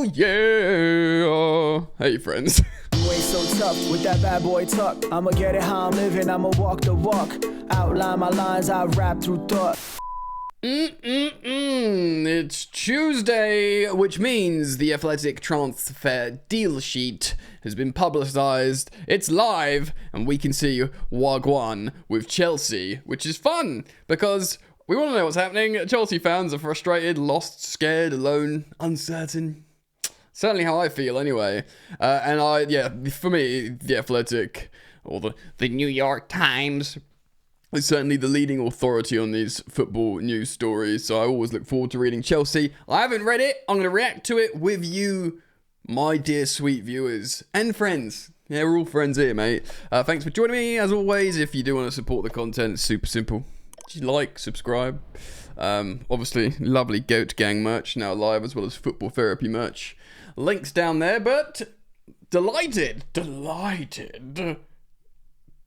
Oh yeah. Hey friends. You ain't so tough with that bad boy tuck. I'ma get it how I'm living, I'ma walk the walk. Outline my lines, I rap through thought. It's Tuesday, which means the Athletic transfer deal sheet has been publicised. It's live, and we can see Wagwan with Chelsea, which is fun because we want to know what's happening. Chelsea fans are frustrated, lost, scared, alone, uncertain. Certainly how I feel, anyway. For me, the Athletic or the New York Times is certainly the leading authority on these football news stories, so I always look forward to reading Chelsea. I haven't read it. I'm going to react to it with you, my dear sweet viewers and friends. Yeah, we're all friends here, mate. Thanks for joining me, as always. If you do want to support the content, it's super simple. Just like, subscribe. Obviously, lovely Goat Gang merch now live, as well as football therapy merch. Links down there, but delighted to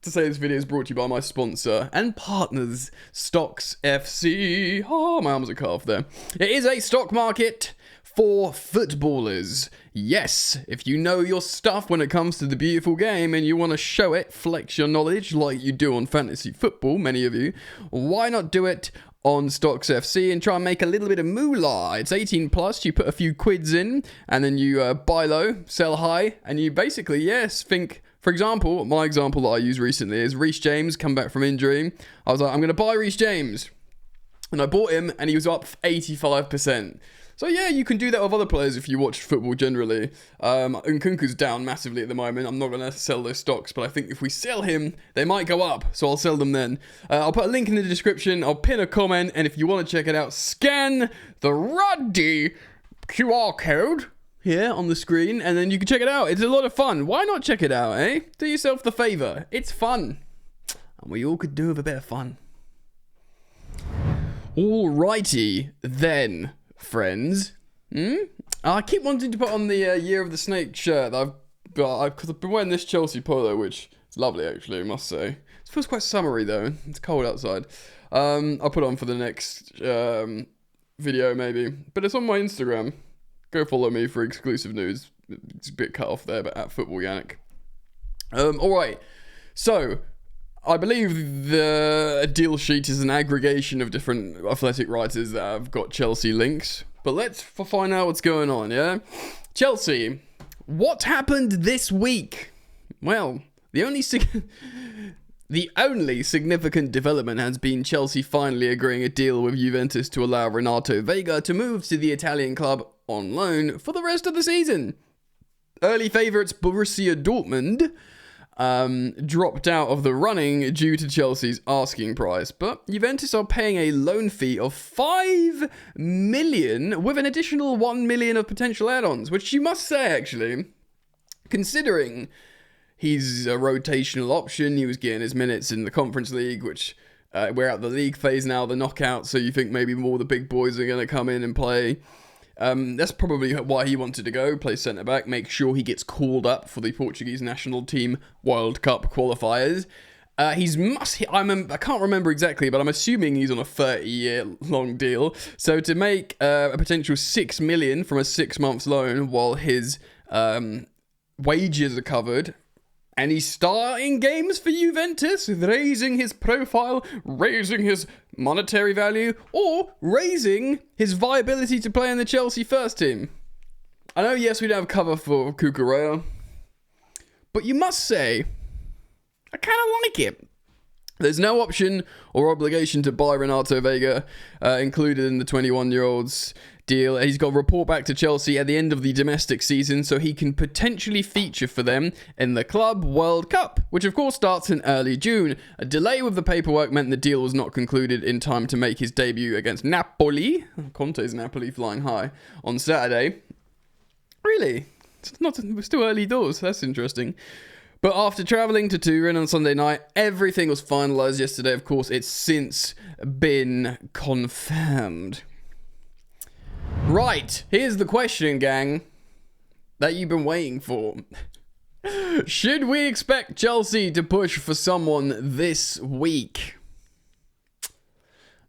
say this video is brought to you by my sponsor and partners, Stocks FC. Oh, my arms are cut off there. It is a stock market for footballers. Yes, if you know your stuff when it comes to the beautiful game and you want to show it, flex your knowledge like you do on fantasy football, many of you, why not do it on Stocks FC and try and make a little bit of moolah? It's 18 plus, you put a few quids in, and then you buy low, sell high, and you basically, think... For example, my example that I used recently is Reece James come back from injury. I was like, I'm going to buy Reece James. And I bought him, and he was up 85%. So yeah, you can do that with other players if you watch football generally. Nkunku's down massively at the moment. I'm not going to sell those stocks, but I think if we sell him, they might go up. So I'll sell them then. I'll put a link in the description. I'll pin a comment, and if you want to check it out, scan the ruddy QR code here on the screen, and then you can check it out. It's a lot of fun. Why not check it out, eh? Do yourself the favour. It's fun. And we all could do with a bit of fun. Alrighty then, friends. I keep wanting to put on the Year of the Snake shirt because I've been wearing this Chelsea polo, which is lovely actually, I must say. It feels quite summery though. It's cold outside. I'll put it on for the next video maybe. But it's on my Instagram. Go follow me for exclusive news. It's a bit cut off there, but at Football Yannick. Alright, so I believe the deal sheet is an aggregation of different Athletic writers that have got Chelsea links. But let's find out what's going on, yeah? Chelsea, what happened this week? Well, the only significant development has been Chelsea finally agreeing a deal with Juventus to allow Renato Veiga to move to the Italian club on loan for the rest of the season. Early favourites Borussia Dortmund dropped out of the running due to Chelsea's asking price, but Juventus are paying a loan fee of 5 million with an additional 1 million of potential add-ons, which you must say actually, considering he's a rotational option, he was getting his minutes in the Conference League, which we're out the league phase now, the knockout, so you think maybe more the big boys are going to come in and play. That's probably why he wanted to go, play centre-back, make sure he gets called up for the Portuguese national team World Cup qualifiers. I can't remember exactly, but I'm assuming he's on a 30-year-long deal. So to make a potential 6 million from a 6 months loan while his wages are covered, and he's starting games for Juventus, raising his profile, raising his monetary value, or raising his viability to play in the Chelsea first team. I know, yes, we don't have cover for Cucurella, but you must say, I kind of like it. There's no option or obligation to buy Renato Veiga included in the 21-year-old's deal. He's got to report back to Chelsea at the end of the domestic season so he can potentially feature for them in the Club World Cup, which of course starts in early June. A delay with the paperwork meant the deal was not concluded in time to make his debut against Napoli. Conte's Napoli flying high on Saturday. Really? We're still early doors. That's interesting. But after travelling to Turin on Sunday night, everything was finalised yesterday. Of course, it's since been confirmed. Right, here's the question, gang, that you've been waiting for. Should we expect Chelsea to push for someone this week?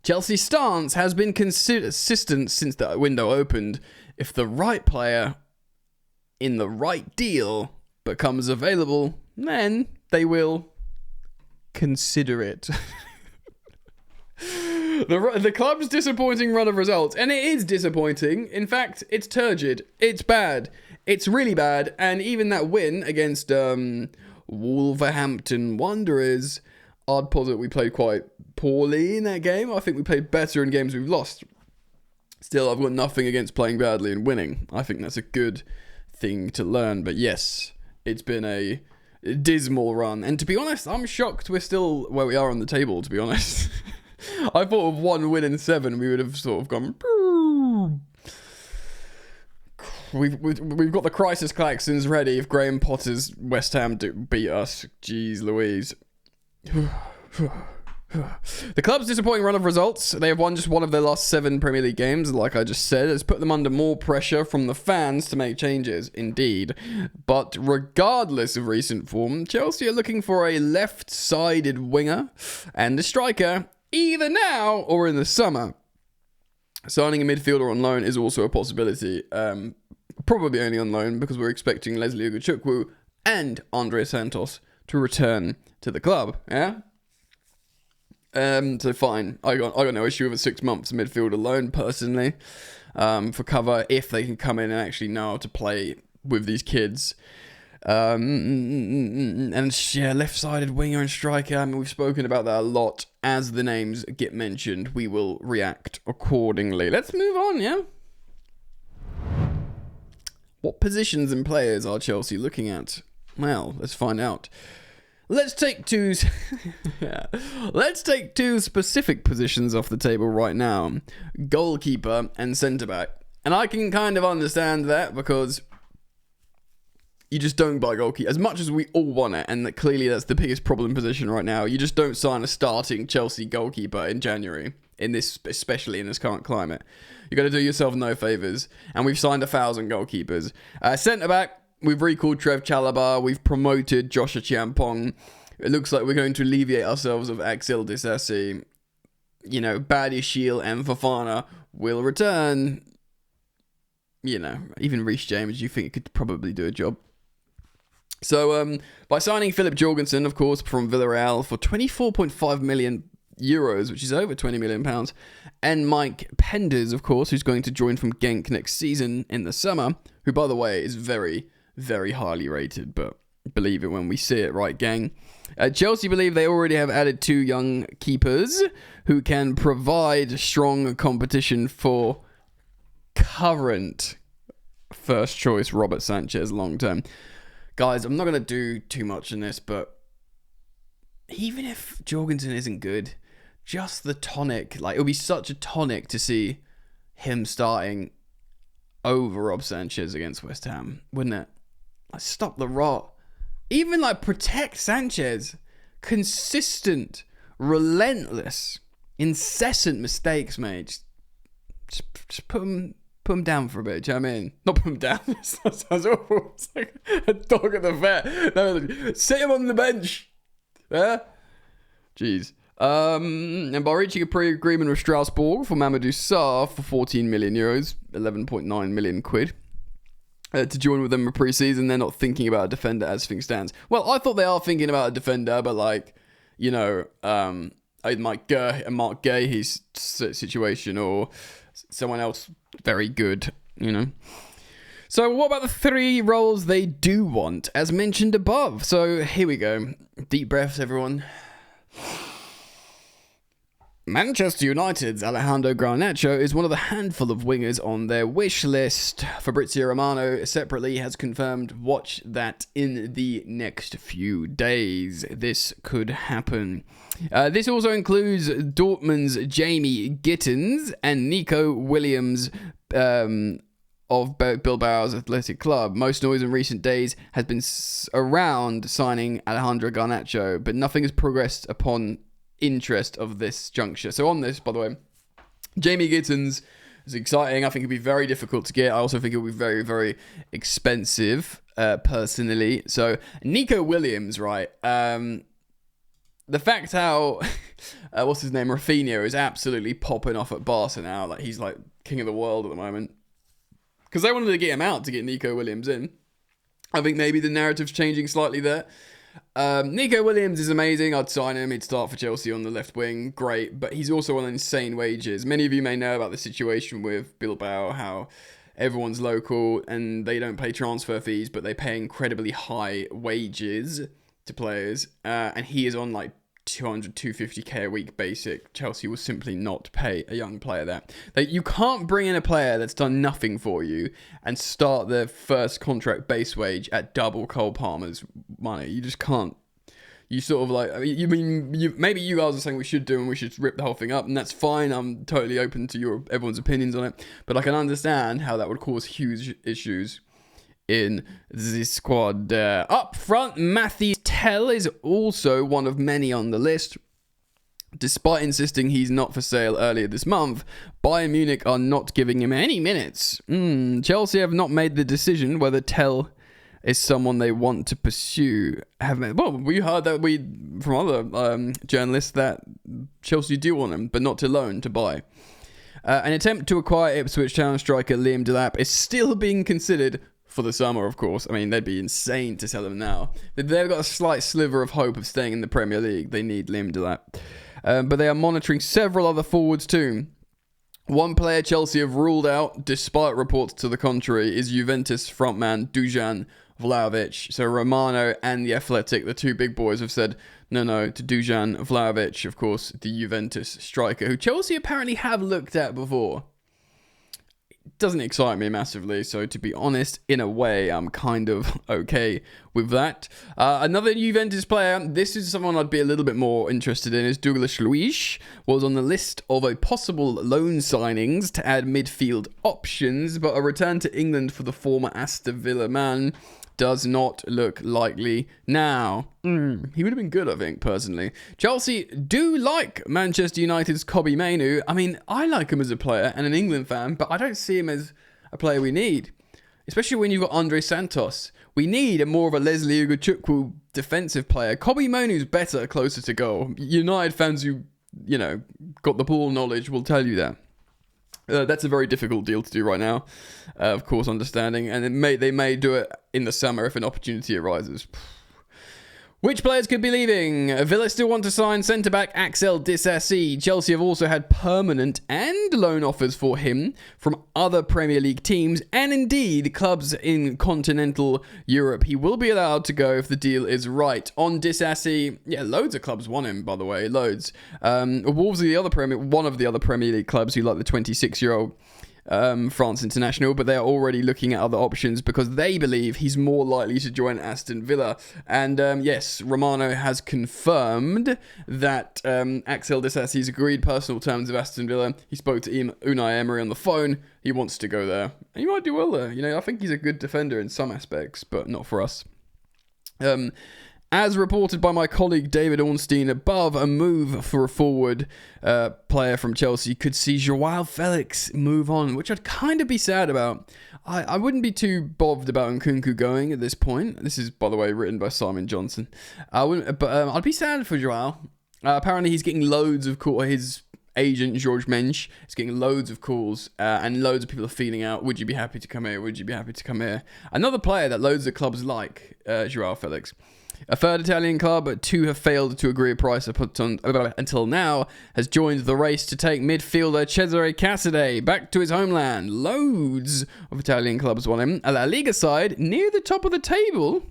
Chelsea's stance has been consistent since the window opened. If the right player in the right deal becomes available, then they will consider it. The club's disappointing run of results, and it is disappointing. In fact, it's turgid. It's bad. It's really bad. And even that win against Wolverhampton Wanderers, I'd posit we played quite poorly in that game. I think we played better in games we've lost. Still, I've got nothing against playing badly and winning. I think that's a good thing to learn. But yes, it's been a dismal run. And to be honest, I'm shocked we're still where we are on the table, to be honest. I thought with 1 win in 7, we would have sort of gone... We've got the crisis klaxons ready if Graham Potter's West Ham beat us. Jeez Louise. The club's disappointing run of results. They have won just one of their last 7 Premier League games, like I just said. It's put them under more pressure from the fans to make changes, indeed. But regardless of recent form, Chelsea are looking for a left-sided winger and a striker, either now or in the summer. Signing a midfielder on loan is also a possibility. Probably only on loan because we're expecting Leslie Ugochukwu and Andre Santos to return to the club. Yeah? So fine. I got no issue with a 6 months midfielder loan personally. For cover if they can come in and actually know how to play with these kids. And yeah, left-sided winger and striker. I mean, we've spoken about that a lot. As the names get mentioned, we will react accordingly. Let's move on, yeah? What positions and players are Chelsea looking at? Well, let's find out. Let's take two specific positions off the table right now. Goalkeeper and centre-back. And I can kind of understand that because you just don't buy goalkeeper. As much as we all want it, and that clearly that's the biggest problem position right now, you just don't sign a starting Chelsea goalkeeper in January, especially in this current climate. You got to do yourself no favours. And we've signed 1,000 goalkeepers. Centre-back, we've recalled Trev Chalobah. We've promoted Joshua Chiampong. It looks like we're going to alleviate ourselves of Axel Disasi. You know, Badiashile and Fofana will return. You know, even Reece James, you think it could probably do a job. So, by signing Philip Jorgensen, of course, from Villarreal for 24.5 million euros, which is over 20 million pounds, and Mike Penders, of course, who's going to join from Genk next season in the summer, who, by the way, is very, very highly rated, but believe it when we see it, right, gang? Chelsea believe they already have added 2 young keepers who can provide strong competition for current first choice Robert Sanchez long term. Guys, I'm not going to do too much in this, but even if Jorgensen isn't good, just the tonic, like, it would be such a tonic to see him starting over Rob Sanchez against West Ham, wouldn't it? Like, stop the rot. Even, like, protect Sanchez. Consistent, relentless, incessant mistakes, mate. Just put him down for a bit, do you know what I mean? Not put him down, that sounds awful. It's like a dog at the vet. No, sit him on the bench. Yeah? Jeez. And by reaching a pre-agreement with Strasbourg for Mamadou Sarr for 14 million euros, 11.9 million quid, to join with them in pre-season, they're not thinking about a defender as things stands. Well, I thought they are thinking about a defender, but like, you know, Mark Gay, his situation, or someone else very good, you know. So what about the 3 roles they do want, as mentioned above? So here we go. Deep breaths, everyone. Manchester United's Alejandro Garnacho is one of the handful of wingers on their wish list. Fabrizio Romano separately has confirmed, watch that in the next few days. This could happen. This also includes Dortmund's Jamie Gittins and Nico Williams of Bilbao's Athletic Club. Most noise in recent days has been around signing Alejandro Garnacho, but nothing has progressed upon interest of this juncture. So on this, by the way, Jamie Gittins is exciting. I think it'd be very difficult to get. I also think it would be very, very expensive, personally. So Nico Williams, right? The fact how what's his name, Rafinha, is absolutely popping off at Barca now. Like, he's like king of the world at the moment. Because they wanted to get him out to get Nico Williams in. I think maybe the narrative's changing slightly there. Nico Williams is amazing. I'd sign him. He'd start for Chelsea on the left wing. Great. But he's also on insane wages. Many of you may know about the situation with Bilbao, how everyone's local and they don't pay transfer fees, but they pay incredibly high wages to players. And he is on like 200, 250k a week basic. Chelsea will simply not pay a young player that. You can't bring in a player that's done nothing for you and start their first contract base wage at double Cole Palmer's money. You just can't. You sort of like, maybe you guys are saying we should do and we should rip the whole thing up, and that's fine. I'm totally open to everyone's opinions on it, but I can understand how that would cause huge issues in the squad. Up front, Matthew Tell is also one of many on the list. Despite insisting he's not for sale earlier this month, Bayern Munich are not giving him any minutes. Chelsea have not made the decision whether Tell is someone they want to pursue. We heard that from other journalists that Chelsea do want him, but not to loan, to buy. An attempt to acquire Ipswich Town striker Liam Delap is still being considered for the summer, of course. I mean, they'd be insane to sell him now. They've got a slight sliver of hope of staying in the Premier League. They need Liam Delap. But they are monitoring several other forwards too. One player Chelsea have ruled out, despite reports to the contrary, is Juventus frontman Dusan Vlahovic. So Romano and The Athletic, the two big boys, have said no to Dusan Vlahovic, of course, the Juventus striker, who Chelsea apparently have looked at before. It doesn't excite me massively, so to be honest, in a way, I'm kind of okay with that. Another Juventus player, this is someone I'd be a little bit more interested in, is Douglas Luiz, was on the list of a possible loan signings to add midfield options, but a return to England for the former Aston Villa man does not look likely now. He would have been good, I think, personally. Chelsea do like Manchester United's Kobbie Mainoo. I mean, I like him as a player and an England fan, but I don't see him as a player we need. Especially when you've got Andre Santos. We need a more of a Leslie Ugochukwu defensive player. Kobbie Mainoo's better, closer to goal. United fans who, got the ball knowledge will tell you that. That's a very difficult deal to do right now, of course, understanding. And they may do it in the summer if an opportunity arises. Which players could be leaving? Villa still want to sign centre-back Axel Disasi. Chelsea have also had permanent and loan offers for him from other Premier League teams and indeed clubs in continental Europe. He will be allowed to go if the deal is right. On Disasi, loads of clubs want him, by the way, loads. Wolves are one of the other Premier League clubs who like the 26-year-old France international, but they are already looking at other options because they believe he's more likely to join Aston Villa. And yes, Romano has confirmed that Axel Disasi's agreed personal terms of Aston Villa. He spoke to Unai Emery on the phone. He wants to go there. And he might do well there. I think he's a good defender in some aspects, but not for us. As reported by my colleague David Ornstein above, a move for a forward player from Chelsea could see Joao Felix move on, which I'd kind of be sad about. I wouldn't be too bothered about Nkunku going at this point. This is, by the way, written by Simon Johnson. I'd be sad for Joao. Apparently, he's getting loads of calls. His agent, George Mensch, is getting loads of calls, and loads of people are feeling out, would you be happy to come here? Would you be happy to come here? Another player that loads of clubs like, Joao Felix. A third Italian club, two have failed to agree a price until now, has joined the race to take midfielder Cesare Casadei back to his homeland. Loads of Italian clubs want him. A La Liga side, near the top of the table,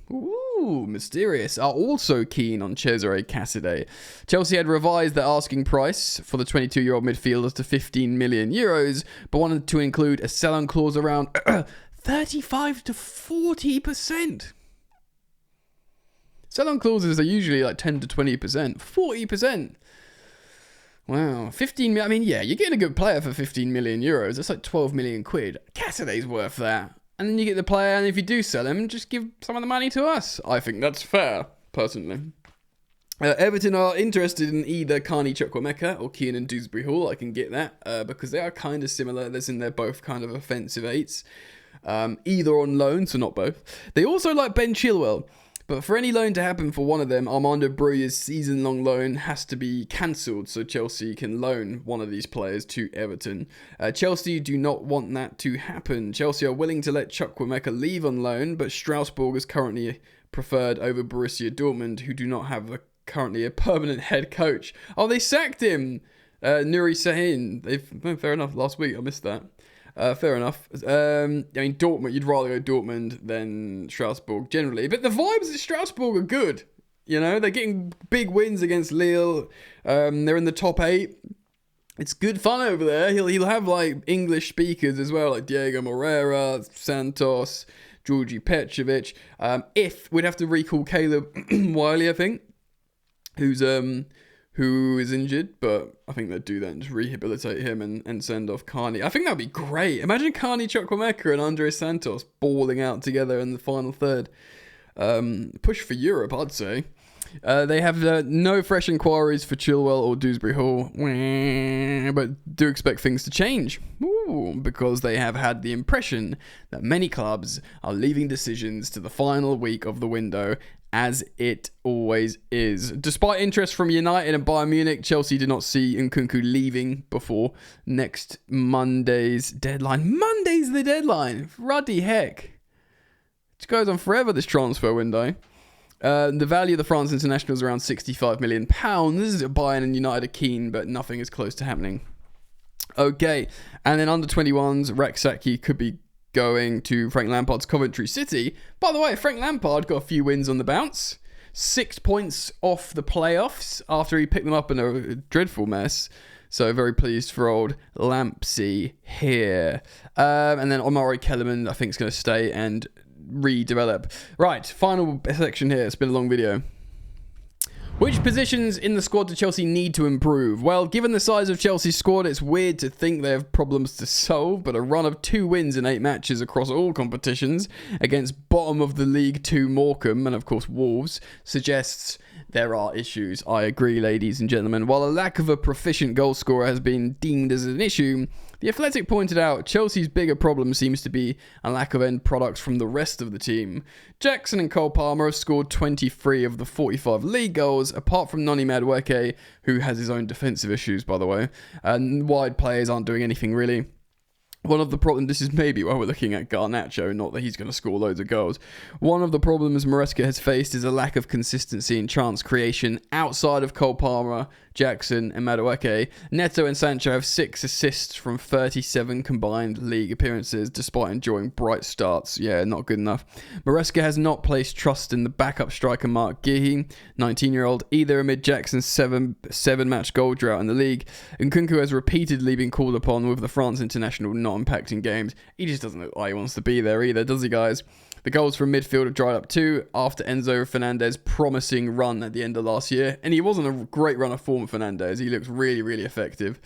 mysterious, are also keen on Cesare Casadei. Chelsea had revised their asking price for the 22-year-old midfielder to 15 million euros, but wanted to include a sell-on clause around 35 to 40%. Sell-on clauses are usually like 10 to 20%. 40%. Wow. 15 million. I mean, yeah, you're getting a good player for 15 million euros. That's like 12 million quid. Casadei's worth that. And then you get the player, and if you do sell him, just give some of the money to us. I think that's fair, personally. Everton are interested in either Carney Chukwuemeka or Kiernan Dewsbury Hall. I can get that because they are kind of similar. They're both kind of offensive eights. Either on loan, so not both. They also like Ben Chilwell, But for any loan to happen for one of them, Armando Broja's season-long loan has to be cancelled so Chelsea can loan one of these players to Everton. Chelsea do not want that to happen. Chelsea are willing to let Chukwuemeka leave on loan, but Strasbourg is currently preferred over Borussia Dortmund, who do not have currently a permanent head coach. Oh, they sacked him! Nuri Sahin. Fair enough, last week I missed that. Fair enough. I mean, Dortmund, you'd rather go Dortmund than Strasbourg generally. But the vibes at Strasbourg are good. You know, they're getting big wins against Lille. They're in the top 8. It's good fun over there. He'll have like English speakers as well, like Diego Moreira, Santos, Georgi Petrovic. If we'd have to recall Caleb Wiley, I think, who is injured, but I think they'd do that and just rehabilitate him and send off Carney. I think that'd be great. Imagine Carney, Chukwuemeka and Andres Santos balling out together in the final third. Push for Europe, I'd say. They have no fresh inquiries for Chilwell or Dewsbury Hall, but do expect things to change. Because they have had the impression that many clubs are leaving decisions to the final week of the window, as it always is. Despite interest from United and Bayern Munich, Chelsea did not see Nkunku leaving before next Monday's deadline. Monday's the deadline. Ruddy heck. It goes on forever, this transfer window. The value of the France international is around £65 million. Bayern and United are keen, but nothing is close to happening. Okay, and then under 21s, Raksaki could be going to Frank Lampard's Coventry City. By the way, Frank Lampard got a few wins on the bounce. 6 points off the playoffs after he picked them up in a dreadful mess. So very pleased for old Lampsy here. And then Omari Kellerman, I think, is going to stay and redevelop. Right, final section here. It's been a long video. Which positions in the squad do Chelsea need to improve? Well, given the size of Chelsea's squad, it's weird to think they have problems to solve, but a run of 2 wins in 8 matches across all competitions against bottom of the League 2 Morecambe and of course Wolves suggests there are issues. I agree, ladies and gentlemen. While a lack of a proficient goal scorer has been deemed as an issue, The Athletic pointed out Chelsea's bigger problem seems to be a lack of end products from the rest of the team. Jackson and Cole Palmer have scored 23 of the 45 league goals, apart from Noni Madueke, who has his own defensive issues, by the way, and wide players aren't doing anything really. One of the problems, this is maybe why we're looking at Garnacho, not that he's going to score loads of goals. One of the problems Maresca has faced is a lack of consistency in chance creation outside of Cole Palmer, Jackson and Madueke. Neto and Sancho have 6 assists from 37 combined league appearances, despite enjoying bright starts. Yeah, not good enough. Maresca has not placed trust in the backup striker Mark Guéhi, 19-year-old, either amid Jackson's 7-match goal drought in the league. Nkunku has repeatedly been called upon with the France international not impacting games. He just doesn't look like he wants to be there either, does he, guys? The goals from midfield have dried up too after Enzo Fernandez's promising run at the end of last year. And he wasn't a great run of form, Fernandez. He looks really, really effective.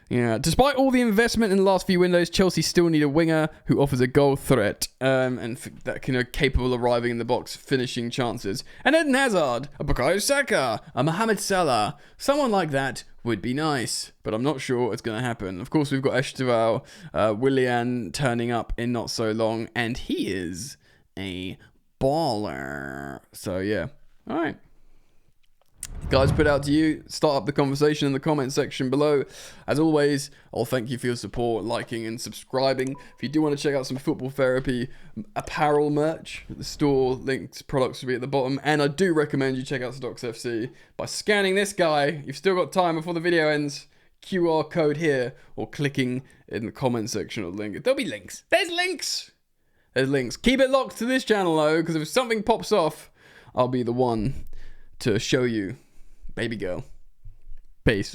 Yeah, despite all the investment in the last few windows, Chelsea still need a winger who offers a goal threat and that can capable of arriving in the box, finishing chances. And Eden Hazard, a Bukayo Saka, a Mohamed Salah, someone like that would be nice, but I'm not sure it's going to happen. Of course, we've got Esteval, Willian turning up in not so long, and he is a baller. So yeah, all right. Guys, put out to you. Start up the conversation in the comment section below. As always, I'll thank you for your support, liking and subscribing. If you do want to check out some Football Therapy apparel merch, the store links, products will be at the bottom. And I do recommend you check out Stocks FC by scanning this guy. You've still got time before the video ends. QR code here, or clicking in the comment section or the link. There'll be links. There's links. There's links. Keep it locked to this channel though, because if something pops off, I'll be the one to show you. Baby girl. Peace.